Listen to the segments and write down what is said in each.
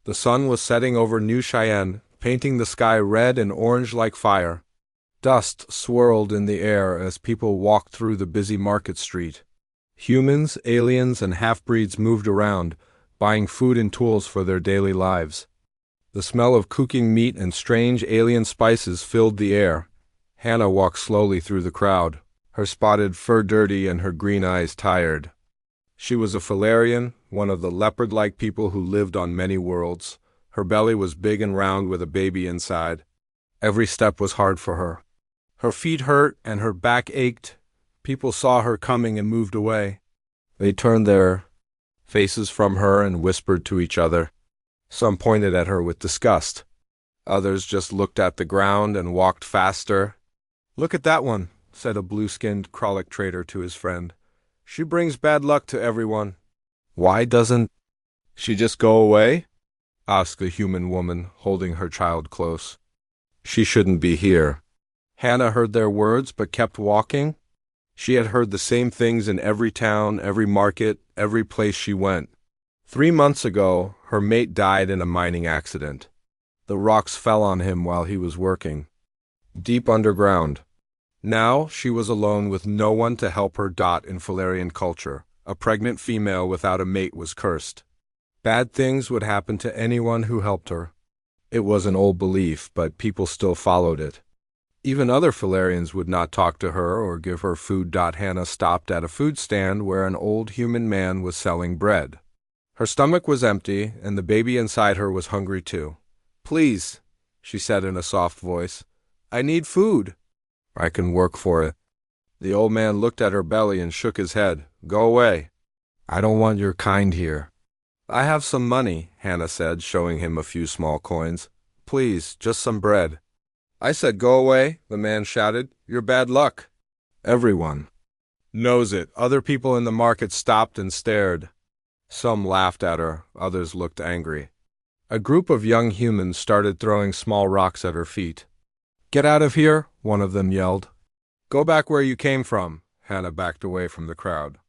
The sun was setting over New Cheyenne, painting the sky red and orange like fire. Dust swirled in the air as people walked through the busy market street. Humans, aliens, and half-breeds moved around, buying food and tools for their daily lives. The smell of cooking meat and strange alien spices filled the air. Hannah walked slowly through the crowd, her spotted fur dirty and her green eyes tired. She was a Falarian, one of the leopard-like people who lived on many worlds. Her belly was big and round with a baby inside. Every step was hard for her. Her feet hurt and her back ached. People saw her coming and moved away. They turned their faces from her and whispered to each other. Some pointed at her with disgust. Others just looked at the ground and walked faster. "Look at that one," said a blue-skinned Kralik trader to his friend. "She brings bad luck to everyone." "Why doesn't she just go away?" asked a human woman, holding her child close. "She shouldn't be here." Hannah heard their words but kept walking. She had heard the same things in every town, every market, every place she went. 3 months ago, her mate died in a mining accident. The rocks fell on him while he was working, deep underground. Now she was alone with no one to help her. In Falarian culture, a pregnant female without a mate was cursed. Bad things would happen to anyone who helped her. It was an old belief, but people still followed it. Even other Falarians would not talk to her or give her food. Hannah stopped at a food stand where an old human man was selling bread. Her stomach was empty, and the baby inside her was hungry too. "Please," she said in a soft voice, "I need food." "I can work for it." The old man looked at her belly and shook his head. "Go away. I don't want your kind here." "I have some money," Hannah said, showing him a few small coins. "Please, just some bread." "I said go away," the man shouted. "You're bad luck." "Everyone knows it." Other people in the market stopped and stared. Some laughed at her, others looked angry. A group of young humans started throwing small rocks at her feet. "Get out of here," one of them yelled. "Go back where you came from." Hannah backed away from the crowd.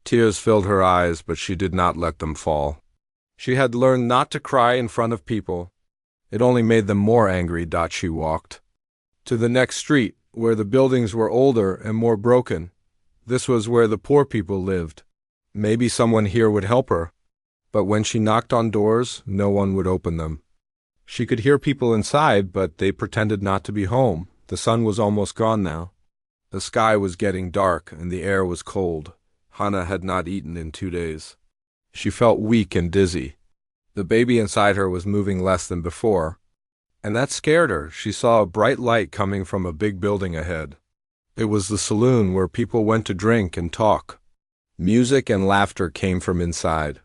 Tears filled her eyes, but she did not let them fall. She had learned not to cry in front of people. It only made them more angry. She walked to the next street, where the buildings were older and more broken. This was where the poor people lived. Maybe someone here would help her. But when she knocked on doors, no one would open them. She could hear people inside, but they pretended not to be home. The sun was almost gone now. The sky was getting dark, and the air was cold. Hannah had not eaten in 2 days. She felt weak and dizzy. The baby inside her was moving less than before, and that scared her. She saw a bright light coming from a big building ahead. It was the saloon where people went to drink and talk. Music and laughter came from inside.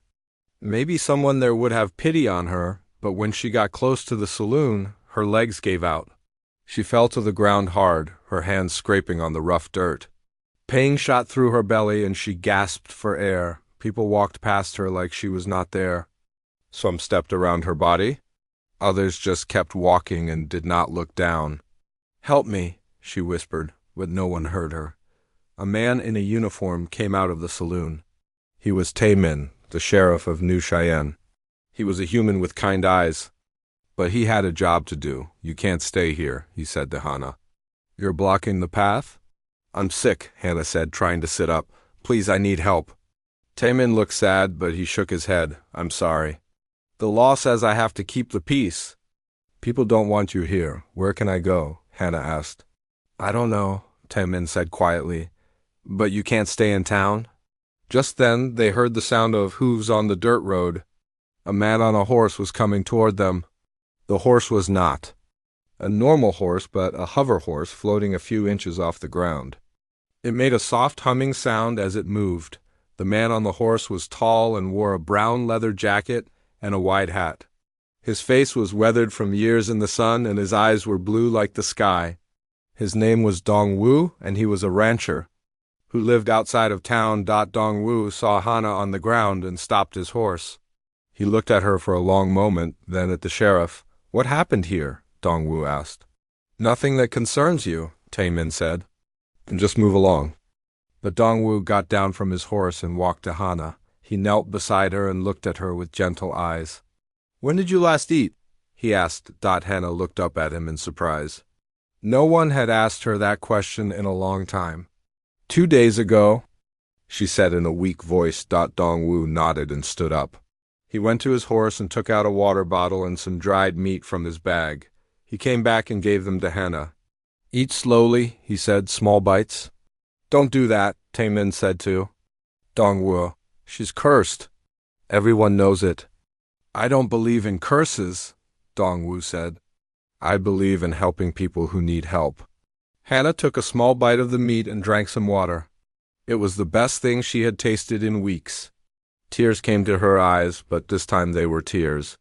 Maybe someone there would have pity on her, but when she got close to the saloon, her legs gave out. She fell to the ground hard, her hands scraping on the rough dirt. Pain shot through her belly and she gasped for air. People walked past her like she was not there. Some stepped around her body. Others just kept walking and did not look down. "Help me," she whispered, but no one heard her. A man in a uniform came out of the saloon. He was Taemin, the sheriff of New Cheyenne. He was a human with kind eyes. But he had a job to do. "You can't stay here," he said to Hannah. "You're blocking the path?" "I'm sick," Hannah said, trying to sit up. "Please, I need help." Taemin looked sad, but he shook his head. "I'm sorry. The law says I have to keep the peace." "People don't want you here. Where can I go?" Hannah asked. "I don't know," Taemin said quietly. "But you can't stay in town?" Just then they heard the sound of hooves on the dirt road. A man on a horse was coming toward them. The horse was not a normal horse, but a hover horse floating a few inches off the ground. It made a soft humming sound as it moved. The man on the horse was tall and wore a brown leather jacket and a wide hat. His face was weathered from years in the sun, and his eyes were blue like the sky. His name was Dong-Woo, and he was a rancher who lived outside of town. Dong-Woo saw Hannah on the ground and stopped his horse. He looked at her for a long moment, then at the sheriff. "What happened here?" Dong-Woo asked. "Nothing that concerns you," Taemin said. "Just move along." But Dong-Woo got down from his horse and walked to Hannah. He knelt beside her and looked at her with gentle eyes. When did you last eat? He asked. Hannah looked up at him in surprise. No one had asked her that question in a long time. 2 days ago, she said in a weak voice. Dongwu nodded and stood up. He went to his horse and took out a water bottle and some dried meat from his bag. He came back and gave them to Hannah. Eat slowly, he said, small bites. Don't do that, Taemin said to Dongwu. She's cursed. Everyone knows it. I don't believe in curses, Dongwu said. I believe in helping people who need help. Hannah took a small bite of the meat and drank some water. It was the best thing she had tasted in weeks. Tears came to her eyes, but this time they were tears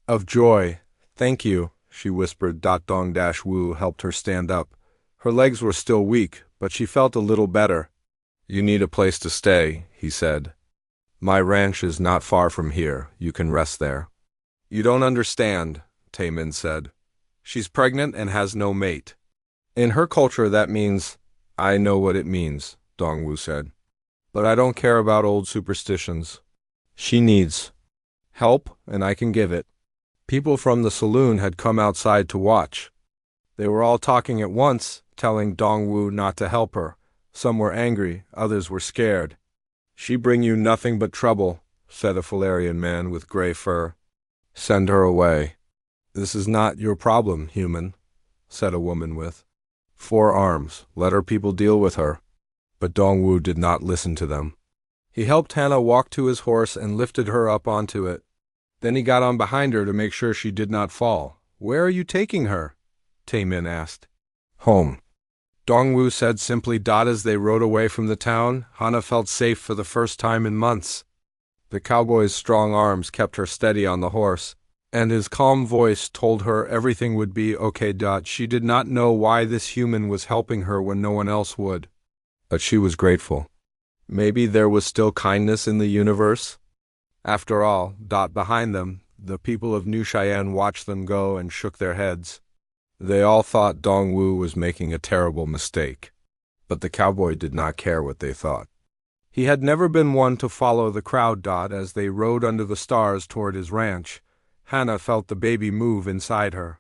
of joy. Thank you, she whispered. Dong-Wu helped her stand up. Her legs were still weak, but she felt a little better. You need a place to stay, he said. My ranch is not far from here. You can rest there. You don't understand, Taemin said. She's pregnant and has no mate. In her culture that means, I know what it means, Dongwu said. But I don't care about old superstitions. She needs help, and I can give it. People from the saloon had come outside to watch. They were all talking at once, telling Dongwu not to help her. Some were angry, others were scared. She bring you nothing but trouble, said a Falarian man with gray fur. Send her away. This is not your problem, human, said a woman with 4 arms. Let her people deal with her. But Dongwu did not listen to them. He helped Hannah walk to his horse and lifted her up onto it. Then he got on behind her to make sure she did not fall. Where are you taking her? Taemin asked. Home. Dongwu said simply. As they rode away from the town, Hannah felt safe for the first time in months. The cowboy's strong arms kept her steady on the horse, and his calm voice told her everything would be okay. She did not know why this human was helping her when no one else would. But she was grateful. Maybe there was still kindness in the universe? After all, behind them, the people of New Cheyenne watched them go and shook their heads. They all thought Dongwu was making a terrible mistake. But the cowboy did not care what they thought. He had never been one to follow the crowd. As they rode under the stars toward his ranch, Hannah felt the baby move inside her.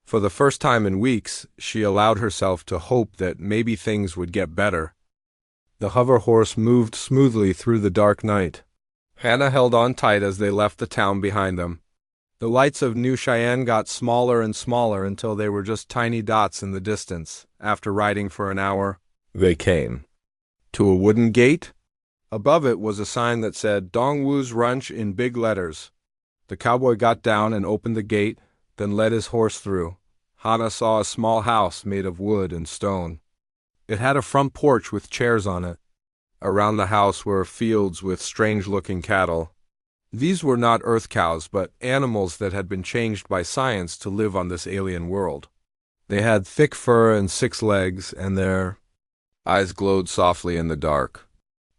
For the first time in weeks, she allowed herself to hope that maybe things would get better. The hover horse moved smoothly through the dark night. Hannah held on tight as they left the town behind them. The lights of New Cheyenne got smaller and smaller until they were just tiny dots in the distance. After riding for an hour, they came to a wooden gate. Above it was a sign that said Dongwu's Ranch in big letters. The cowboy got down and opened the gate, then led his horse through. Hannah saw a small house made of wood and stone. It had a front porch with chairs on it. Around the house were fields with strange-looking cattle. These were not earth cows, but animals that had been changed by science to live on this alien world. They had thick fur and 6 legs, and their eyes glowed softly in the dark.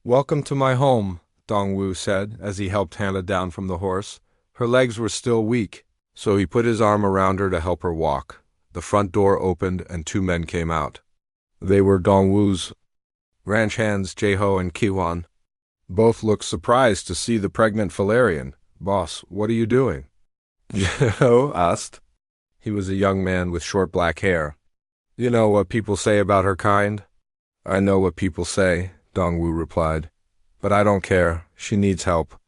Welcome to my home, Dongwu said as he helped Hannah down from the horse. Her legs were still weak, so he put his arm around her to help her walk. The front door opened and 2 men came out. They were Dongwu's ranch hands, Jaeho and Kiwan. Both looked surprised to see the pregnant Falarian. Boss, what are you doing? Jaeho asked. He was a young man with short black hair. You know what people say about her kind? I know what people say, Dongwu replied. But I don't care. She needs help.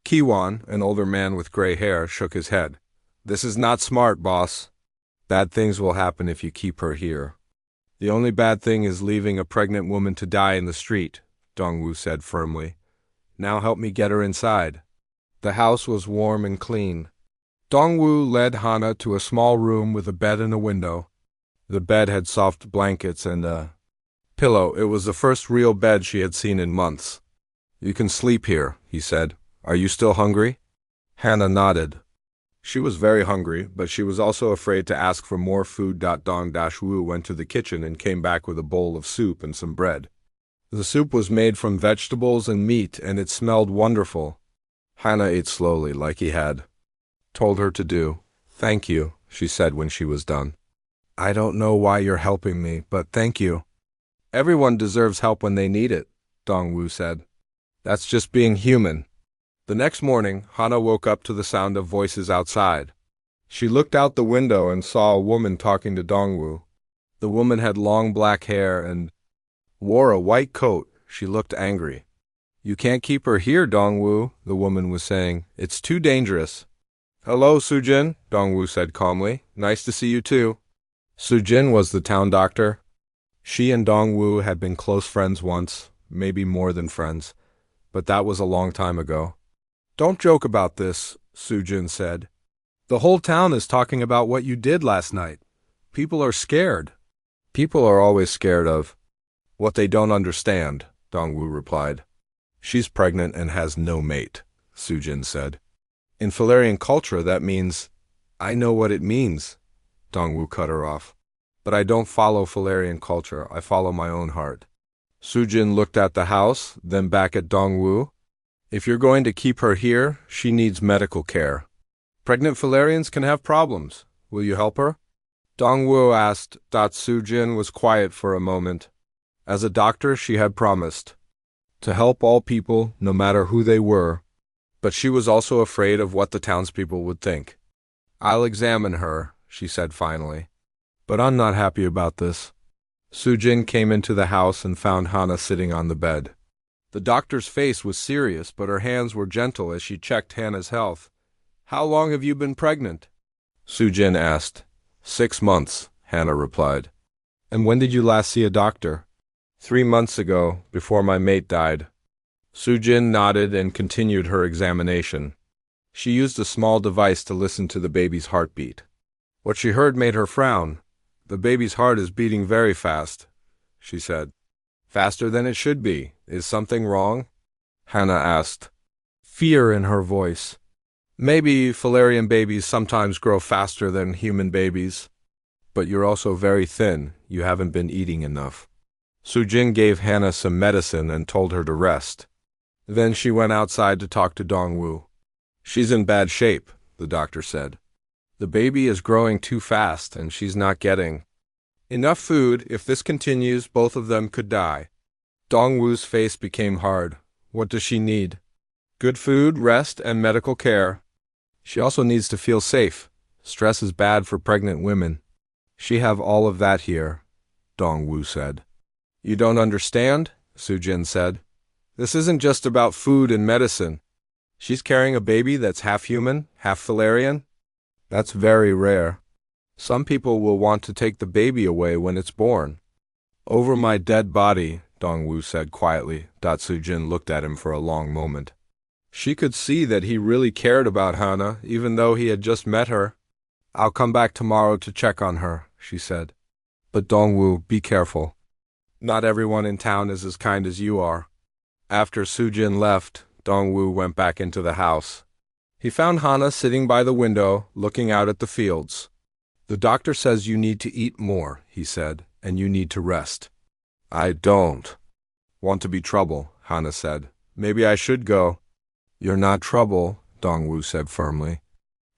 Kiwan, an older man with gray hair, shook his head. This is not smart, boss. Bad things will happen if you keep her here. The only bad thing is leaving a pregnant woman to die in the street, Dongwu said firmly. Now help me get her inside. The house was warm and clean. Dongwu led Hannah to a small room with a bed and a window. The bed had soft blankets and a pillow. It was the first real bed she had seen in months. You can sleep here, he said. Are you still hungry? Hannah nodded. She was very hungry, but she was also afraid to ask for more food. Dong-Wu went to the kitchen and came back with a bowl of soup and some bread. The soup was made from vegetables and meat, and it smelled wonderful. Hannah ate slowly, like he had told her to do. Thank you, she said when she was done. I don't know why you're helping me, but thank you. Everyone deserves help when they need it, Dongwu said. That's just being human. The next morning, Hana woke up to the sound of voices outside. She looked out the window and saw a woman talking to Dongwoo. The woman had long black hair and wore a white coat. She looked angry. "You can't keep her here, Dongwoo," the woman was saying. "It's too dangerous." "Hello, Sujin," Dongwoo said calmly. "Nice to see you too." Sujin was the town doctor. She and Dongwoo had been close friends once, maybe more than friends, but that was a long time ago. "Don't joke about this," Sujin said. "The whole town is talking about what you did last night. People are scared." "People are always scared of what they don't understand," Dongwoo replied. "She's pregnant and has no mate," Sujin said. "In Falarian culture, that means—" "I know what it means," Dongwoo cut her off. "But I don't follow Falarian culture. I follow my own heart." Sujin looked at the house, then back at Dongwoo. "If you're going to keep her here, she needs medical care. Pregnant Falarians can have problems. Will you help her?" Dongwoo asked. Sujin was quiet for a moment. As a doctor, she had promised to help all people, no matter who they were, but she was also afraid of what the townspeople would think. "I'll examine her," she said finally. "But I'm not happy about this." Sujin came into the house and found Hana sitting on the bed. The doctor's face was serious, but her hands were gentle as she checked Hana's health. "How long have you been pregnant?" Sujin asked. 6 months, Hana replied. "And when did you last see a doctor?" 3 months ago, before my mate died." Sujin nodded and continued her examination. She used a small device to listen to the baby's heartbeat. What she heard made her frown. "The baby's heart is beating very fast," she said. "Faster than it should be. Is something wrong?" Hana asked, fear in her voice. "Maybe Falarian babies sometimes grow faster than human babies. But you're also very thin. You haven't been eating enough." Sujin gave Hana some medicine and told her to rest. Then she went outside to talk to Dongwoo. "She's in bad shape," the doctor said. "The baby is growing too fast and she's not getting enough food. If this continues, both of them could die." Dongwoo's face became hard. "What does she need?" "Good food, rest, and medical care. She also needs to feel safe. Stress is bad for pregnant women." "She have all of that here," Dongwoo said. "You don't understand," Sujin said. "This isn't just about food and medicine. She's carrying a baby that's half human, half Falarian. That's very rare. Some people will want to take the baby away when it's born." "Over my dead body," Dongwoo said quietly. Sujin looked at him for a long moment. She could see that he really cared about Hana, even though he had just met her. "I'll come back tomorrow to check on her," she said. "But Dongwoo, be careful. Not everyone in town is as kind as you are." After Sujin left, Dongwoo went back into the house. He found Hana sitting by the window, looking out at the fields. "The doctor says you need to eat more," he said, "and you need to rest." "I don't want to be trouble," Hana said. "Maybe I should go." "You're not trouble," Dongwoo said firmly.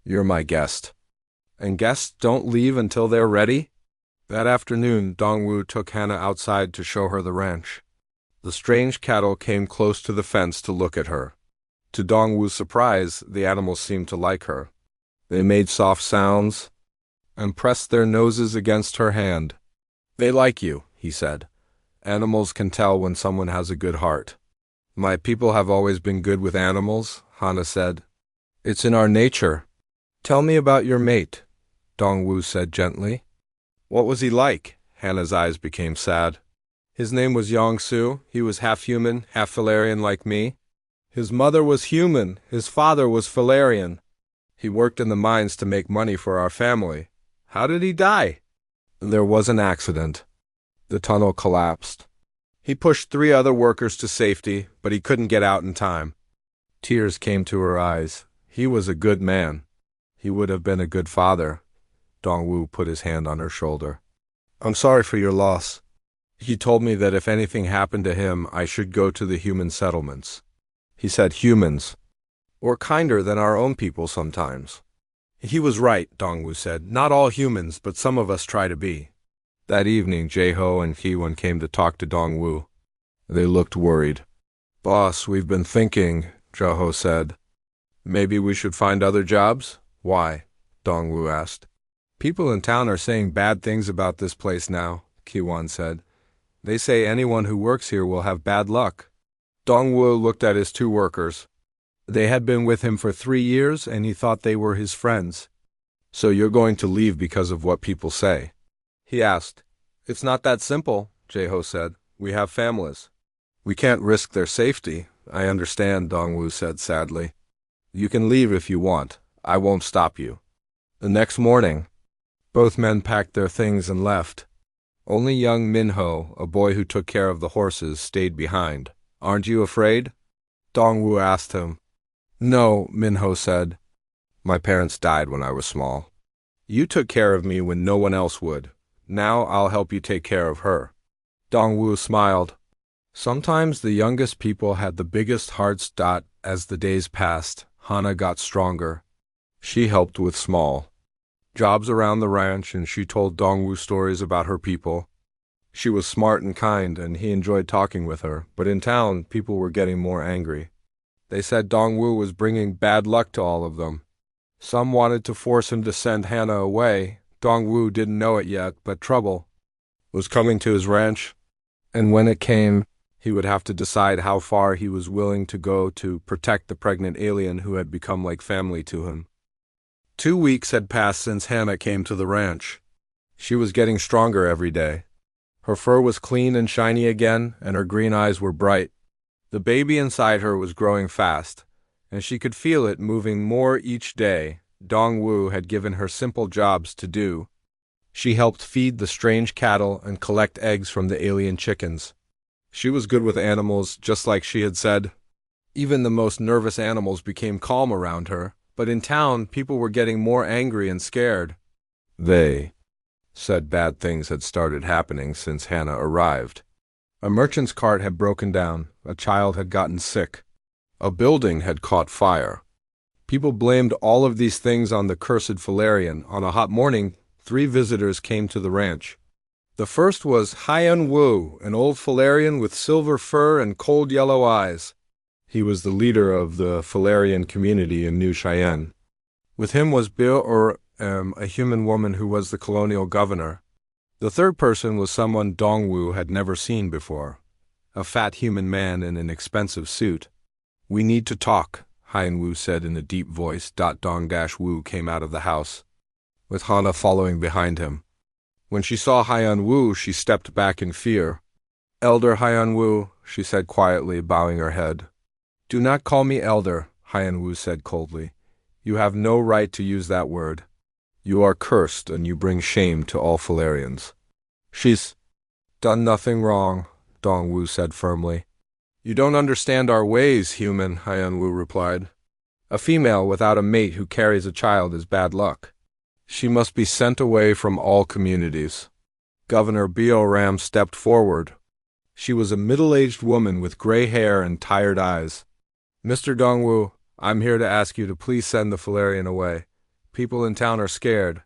"You're my guest. And guests don't leave until they're ready." That afternoon, Dongwoo took Hana outside to show her the ranch. The strange cattle came close to the fence to look at her. To Dongwoo's surprise, the animals seemed to like her. They made soft sounds and pressed their noses against her hand. "They like you," he said. "Animals can tell when someone has a good heart." "My people have always been good with animals," Hana said. "It's in our nature." "Tell me about your mate," Dongwoo said gently. "What was he like?" Hana's eyes became sad. "His name was Yongsu. He was half human, half Falarian like me. His mother was human. His father was Falarian. He worked in the mines to make money for our family." "How did he die?" "There was an accident. The tunnel collapsed. He pushed 3 other workers to safety, but he couldn't get out in time." Tears came to her eyes. "He was a good man. He would have been a good father." Dongwoo put his hand on her shoulder. "I'm sorry for your loss. He told me that if anything happened to him, I should go to the human settlements. He said humans were kinder than our own people sometimes." "He was right," Dongwoo said. "Not all humans, but some of us try to be." That evening, Jae-ho and Ki-won came to talk to Dongwoo. They looked worried. "Boss, we've been thinking," Joho said. Maybe we should find other jobs? Why? Dongwu asked. People in town are saying bad things about this place now, Kiwan said. They say anyone who works here will have bad luck. Dongwu looked at his two workers. They had been with him for 3 years, and he thought they were his friends. So you're going to leave because of what people say? He asked. It's not that simple, Jaeho said. We have families. We can't risk their safety. I understand, Dongwu said sadly. You can leave if you want. I won't stop you. The next morning, both men packed their things and left. Only young Minho, a boy who took care of the horses, stayed behind. Aren't you afraid? Dongwu asked him. No, Minho said. My parents died when I was small. You took care of me when no one else would. Now I'll help you take care of her. Dongwu smiled. Sometimes the youngest people had the biggest hearts. As the days passed, Hana got stronger. She helped with small jobs around the ranch, and she told Dongwu stories about her people. She was smart and kind, and he enjoyed talking with her, but in town, people were getting more angry. They said Dongwu was bringing bad luck to all of them. Some wanted to force him to send Hana away. Dongwu didn't know it yet, but trouble was coming to his ranch, and when it came, he would have to decide how far he was willing to go to protect the pregnant alien who had become like family to him. 2 weeks had passed since Hana came to the ranch. She was getting stronger every day. Her fur was clean and shiny again, and her green eyes were bright. The baby inside her was growing fast, and she could feel it moving more each day. Dongwu had given her simple jobs to do. She helped feed the strange cattle and collect eggs from the alien chickens. She was good with animals, just like she had said. Even the most nervous animals became calm around her, but in town, people were getting more angry and scared. They said bad things had started happening since Hana arrived. A merchant's cart had broken down, a child had gotten sick, a building had caught fire. People blamed all of these things on the cursed Falarian. On a hot morning, 3 visitors came to the ranch. The first was Hyun Woo, an old Falarian with silver fur and cold yellow eyes. He was the leader of the Falarian community in New Cheyenne. With him was a human woman who was the colonial governor. The third person was someone Dongwu had never seen before, a fat human man in an expensive suit. We need to talk, Hyun Woo said in a deep voice. Dong-Woo came out of the house, with Hana following behind him. When she saw Hyun Woo, she stepped back in fear. Elder Hyun Woo, she said quietly, bowing her head. Do not call me elder, Hyun Woo said coldly. You have no right to use that word. You are cursed, and you bring shame to all Falarians. She's done nothing wrong, Dongwu said firmly. You don't understand our ways, human, Hyun Woo replied. A female without a mate who carries a child is bad luck. She must be sent away from all communities. Governor Bioram stepped forward. She was a middle-aged woman with gray hair and tired eyes. Mr. Dongwu, I'm here to ask you to please send the Falarian away. People in town are scared.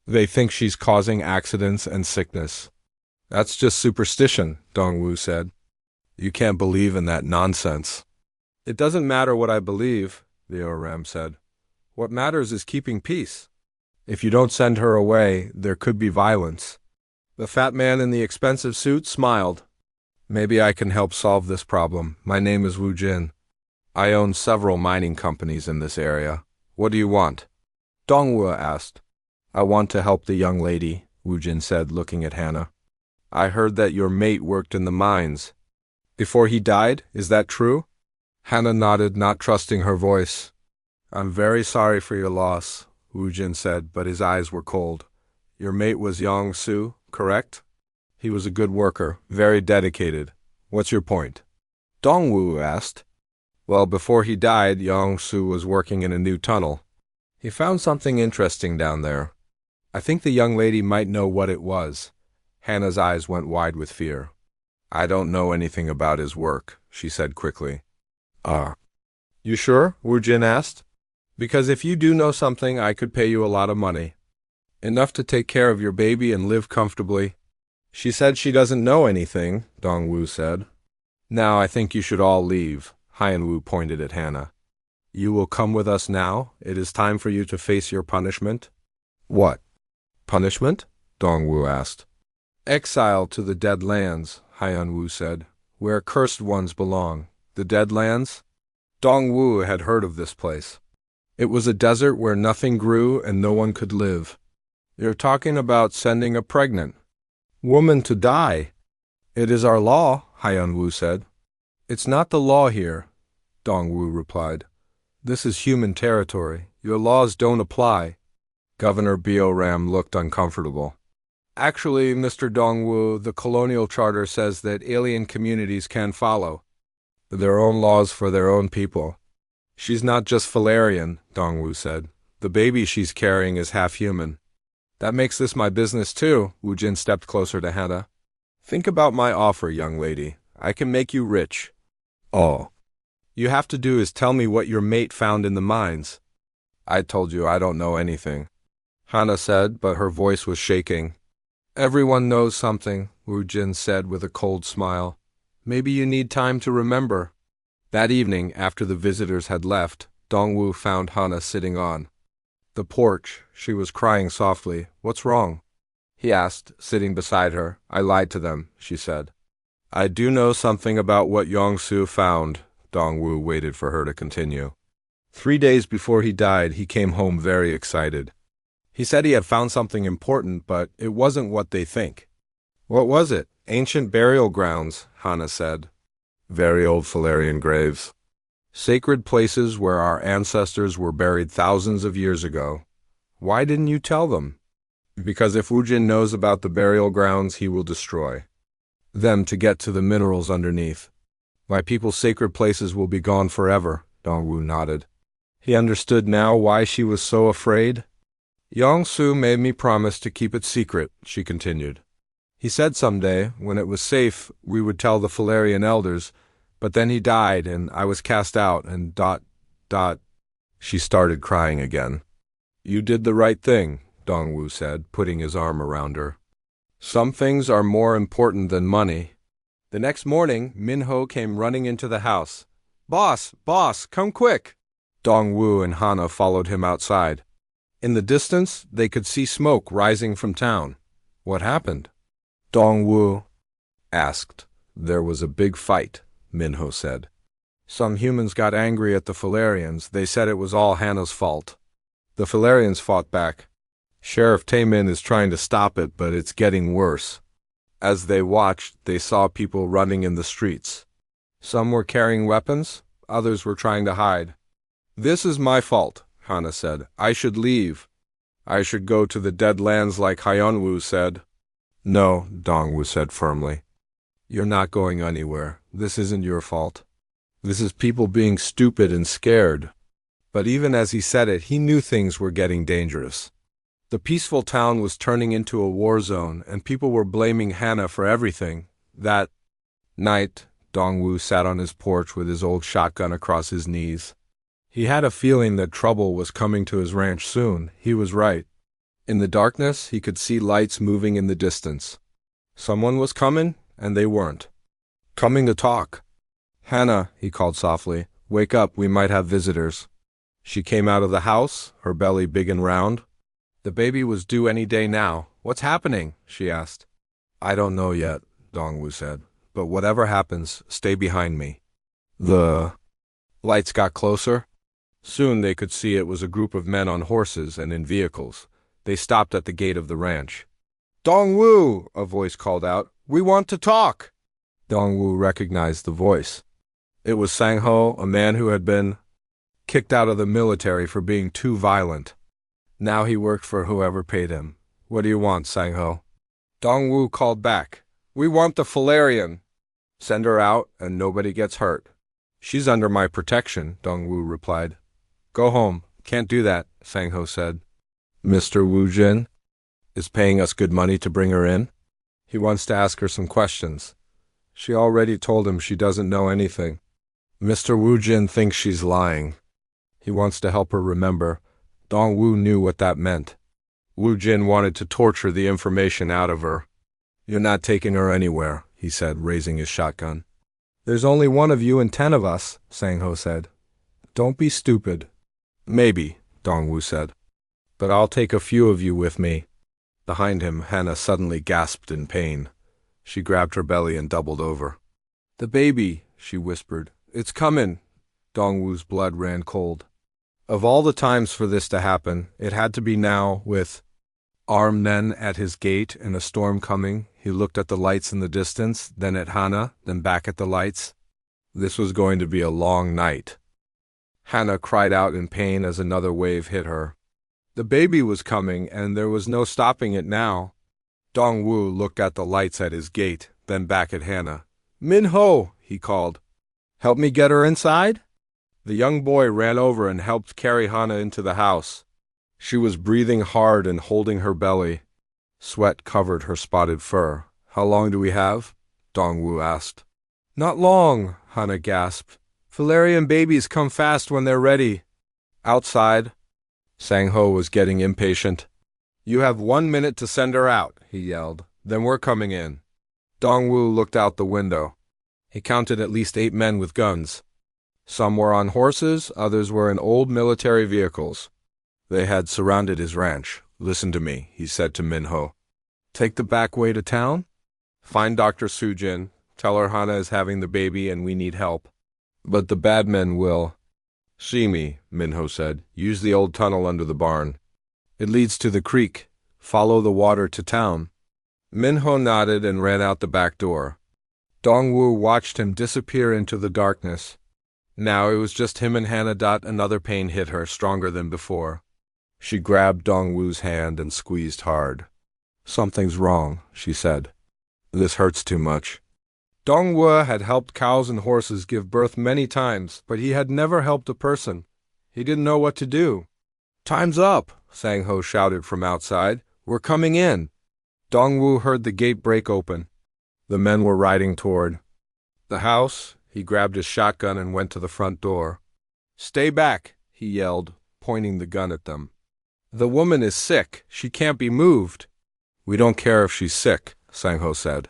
They think she's causing accidents and sickness. That's just superstition, Dongwu said. You can't believe in that nonsense. It doesn't matter what I believe, Bioram said. What matters is keeping peace. If you don't send her away, there could be violence. The fat man in the expensive suit smiled. Maybe I can help solve this problem. My name is Wu Jin. I own several mining companies in this area. What do you want? Dongwu asked. I want to help the young lady, Wu Jin said, looking at Hana. I heard that your mate worked in the mines. Before he died, is that true? Hana nodded, not trusting her voice. I'm very sorry for your loss, Wu Jin said, but his eyes were cold. Your mate was Yong Su, correct? He was a good worker, very dedicated. What's your point? Dongwu asked. Well, before he died, Yong Su was working in a new tunnel. He found something interesting down there. I think the young lady might know what it was. Hana's eyes went wide with fear. I don't know anything about his work, she said quickly. You sure? Wu Jin asked. Because if you do know something, I could pay you a lot of money. Enough to take care of your baby and live comfortably. She said she doesn't know anything, Dongwu said. Now I think you should all leave, Hyan Wu pointed at Hannah. You will come with us now. It is time for you to face your punishment. What? Punishment? Dong Wu asked. Exile to the Dead Lands, Hyan Wu said, where cursed ones belong. The Dead Lands? Dong Wu had heard of this place. It was a desert where nothing grew and no one could live. You're talking about sending a pregnant woman to die. It is our law, Hyan Wu said. It's not the law here, Dong Wu replied. This is human territory. Your laws don't apply. Governor Bioram looked uncomfortable. Actually, Mr. Dong Wu, the colonial charter says that alien communities can follow their own laws for their own people. She's not just Falarian, Dong Wu said. The baby she's carrying is half human. That makes this my business too, Wu Jin stepped closer to Hannah. Think about my offer, young lady. I can make you rich. All you have to do is tell me what your mate found in the mines. I told you I don't know anything, Hannah said, but her voice was shaking. Everyone knows something, Wu Jin said with a cold smile. Maybe you need time to remember. That evening, after the visitors had left, Dong Wu found Hannah sitting on the porch. She was crying softly. What's wrong? He asked, sitting beside her. I lied to them, she said. I do know something about what Yongsu found. Dong Wu waited for her to continue. 3 days before he died, he came home very excited. He said he had found something important, but it wasn't what they think. What was it? Ancient burial grounds, Hannah said. Very old Falarian graves. Sacred places where our ancestors were buried thousands of years ago. Why didn't you tell them? Because if Wu Jin knows about the burial grounds, he will destroy them to get to the minerals underneath. My people's sacred places will be gone forever, Dong Wu nodded. He understood now why she was so afraid. Yongsu made me promise to keep it secret, she continued. He said someday, when it was safe, we would tell the Falarian elders, but then he died and I was cast out and ... She started crying again. You did the right thing, Dong Wu said, putting his arm around her. Some things are more important than money. The next morning, Minho came running into the house. Boss, come quick! Dong Wu and Hannah followed him outside. In the distance, they could see smoke rising from town. What happened? Dong Wu asked. There was a big fight, Minho said. Some humans got angry at the Falarians. They said it was all Hannah's fault. The Falarians fought back. Sheriff Taemin is trying to stop it, but it's getting worse. As they watched, they saw people running in the streets. Some were carrying weapons, others were trying to hide. This is my fault, Hannah said. I should leave. I should go to the Dead Lands like Hyan Wu said. No, Dong Wu said firmly. You're not going anywhere. This isn't your fault. This is people being stupid and scared. But even as he said it, he knew things were getting dangerous. The peaceful town was turning into a war zone, and people were blaming Hannah for everything. That night, Dong Wu sat on his porch with his old shotgun across his knees. He had a feeling that trouble was coming to his ranch soon. He was right. In the darkness, he could see lights moving in the distance. Someone was coming, and they weren't coming to talk. Hannah, he called softly, wake up, we might have visitors. She came out of the house, her belly big and round. The baby was due any day now. What's happening? She asked. I don't know yet, Dong Wu said, but whatever happens, stay behind me. The lights got closer. Soon they could see it was a group of men on horses and in vehicles. They stopped at the gate of the ranch. Dong Wu, a voice called out. We want to talk. Dong Wu recognized the voice. It was Sang Ho, a man who had been kicked out of the military for being too violent. Now he worked for whoever paid him. What do you want, Sang Ho? Dong Wu called back. We want the Falarian. Send her out and nobody gets hurt. She's under my protection, Dong Wu replied. Go home. Can't do that, Sang Ho said. Mr. Wu Jin is paying us good money to bring her in. He wants to ask her some questions. She already told him she doesn't know anything. Mr. Wu Jin thinks she's lying. He wants to help her remember. Dong Wu knew what that meant. Wu Jin wanted to torture the information out of her. You're not taking her anywhere, he said, raising his shotgun. There's only one of you and 10 of us, Sang-ho said. Don't be stupid. Maybe, Dong-woo said. But I'll take a few of you with me. Behind him, Hannah suddenly gasped in pain. She grabbed her belly and doubled over. The baby, she whispered. It's comin'. Dong-woo's blood ran cold. Of all the times for this to happen, it had to be now, with armed men at his gate and a storm coming. He looked at the lights in the distance, then at Hannah, then back at the lights. This was going to be a long night. Hannah cried out in pain as another wave hit her. The baby was coming, and there was no stopping it now. Dong-woo looked at the lights at his gate, then back at Hannah. Min-ho, he called. Help me get her inside? The young boy ran over and helped carry Hannah into the house. She was breathing hard and holding her belly. Sweat covered her spotted fur. How long do we have? Dong-woo asked. Not long, Hannah gasped. Valerian babies come fast when they're ready. Outside. Sang-ho was getting impatient. You have 1 minute to send her out, he yelled. Then we're coming in. Dong-woo looked out the window. He counted at least 8 men with guns. Some were on horses, others were in old military vehicles. They had surrounded his ranch. Listen to me, he said to Min-ho. Take the back way to town? Find Dr. Soo-jin. Tell her Hannah is having the baby and we need help. But the bad men will. See me, Min-ho said. Use the old tunnel under the barn. It leads to the creek. Follow the water to town. Min-ho nodded and ran out the back door. Dong-woo watched him disappear into the darkness. Now it was just him and Hannah. Another pain hit her, stronger than before. She grabbed Dong-woo's hand and squeezed hard. Something's wrong, she said. This hurts too much. Dong-woo had helped cows and horses give birth many times, but he had never helped a person. He didn't know what to do. Time's up, Sang-ho shouted from outside. We're coming in. Dong-woo heard the gate break open. The men were riding toward the house. He grabbed his shotgun and went to the front door. Stay back, he yelled, pointing the gun at them. The woman is sick. She can't be moved. We don't care if she's sick, Sang-ho said.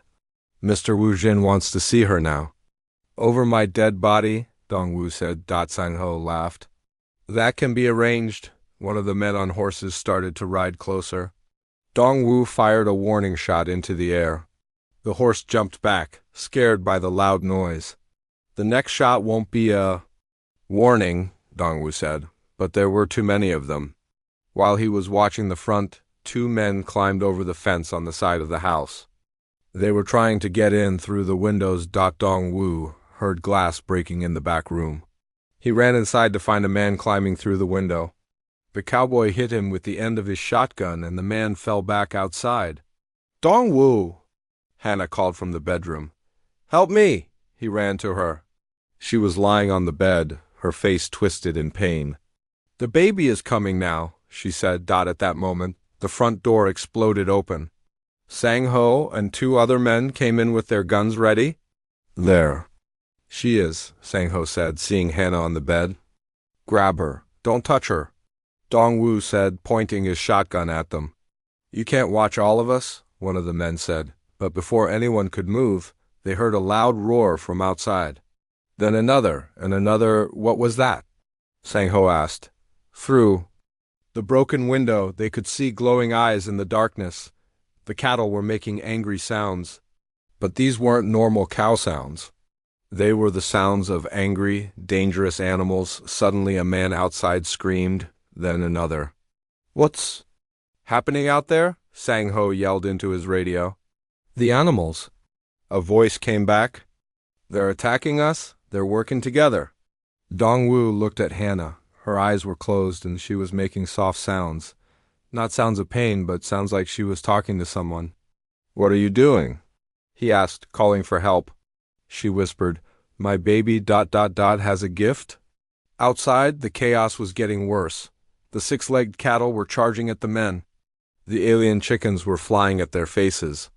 Mr. Woo-jin wants to see her now. Over my dead body, Dong-woo said. Sang-ho laughed. That can be arranged. One of the men on horses started to ride closer. Dong-woo fired a warning shot into the air. The horse jumped back, scared by the loud noise. The next shot won't be a warning, Dong-woo said, but there were too many of them. While he was watching the front, 2 men climbed over the fence on the side of the house. They were trying to get in through the windows. Dong-woo heard glass breaking in the back room. He ran inside to find a man climbing through the window. The cowboy hit him with the end of his shotgun and the man fell back outside. Dong-woo! Hannah called from the bedroom. Help me! He ran to her. She was lying on the bed, her face twisted in pain. The baby is coming now, she said. At that moment, the front door exploded open. Sang-ho and 2 other men came in with their guns ready. There. She is, Sang-ho said, seeing Hannah on the bed. Grab her. Don't touch her. Dong-woo said, pointing his shotgun at them. You can't watch all of us, one of the men said. But before anyone could move, they heard a loud roar from outside. Then another, and another. What was that? Sang-ho asked. Through the broken window, they could see glowing eyes in the darkness. The cattle were making angry sounds. But these weren't normal cow sounds. They were the sounds of angry, dangerous animals. Suddenly a man outside screamed, then another. What's happening out there? Sang-ho yelled into his radio. The animals. A voice came back. They're attacking us. They're working together. Dong-woo looked at Hannah. Her eyes were closed and she was making soft sounds. Not sounds of pain, but sounds like she was talking to someone. What are you doing? He asked, calling for help. She whispered, My baby ... has a gift. Outside, the chaos was getting worse. The 6-legged cattle were charging at the men. The alien chickens were flying at their faces.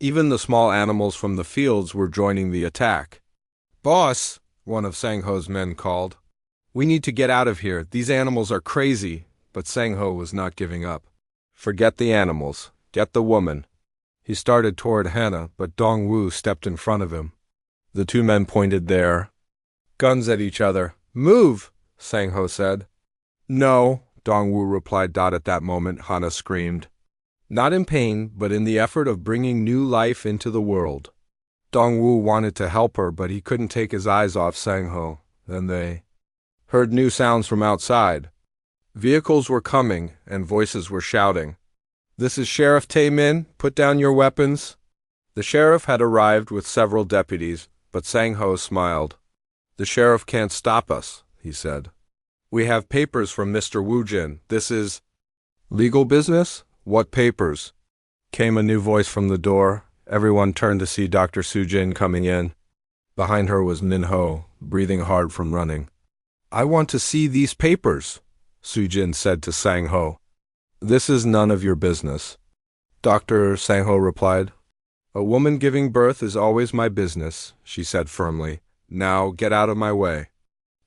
Even the small animals from the fields were joining the attack. Boss, one of Sang-ho's men called. We need to get out of here. These animals are crazy. But Sang-ho was not giving up. Forget the animals. Get the woman. He started toward Hannah, but Dong-woo stepped in front of him. The two men pointed their guns at each other. "Move!" Sang-ho said. "No," Dong-woo replied. At that moment, Hana screamed. Not in pain, but in the effort of bringing new life into the world. Dong-woo wanted to help her, but he couldn't take his eyes off Sang-ho. Then they heard new sounds from outside. Vehicles were coming, and voices were shouting. "This is Sheriff Tae-min. Put down your weapons." The sheriff had arrived with several deputies, but Sang-ho smiled. "The sheriff can't stop us," he said. "We have papers from Mr. Woo-jin. This is legal business?" "What papers?" Came a new voice from the door. Everyone turned to see Dr. Soo-jin coming in. Behind her was Min-ho, breathing hard from running. "I want to see these papers," Soo-jin said to Sang-ho. "This is none of your business." "Dr. Sang-ho replied. "A woman giving birth is always my business," she said firmly. "Now get out of my way."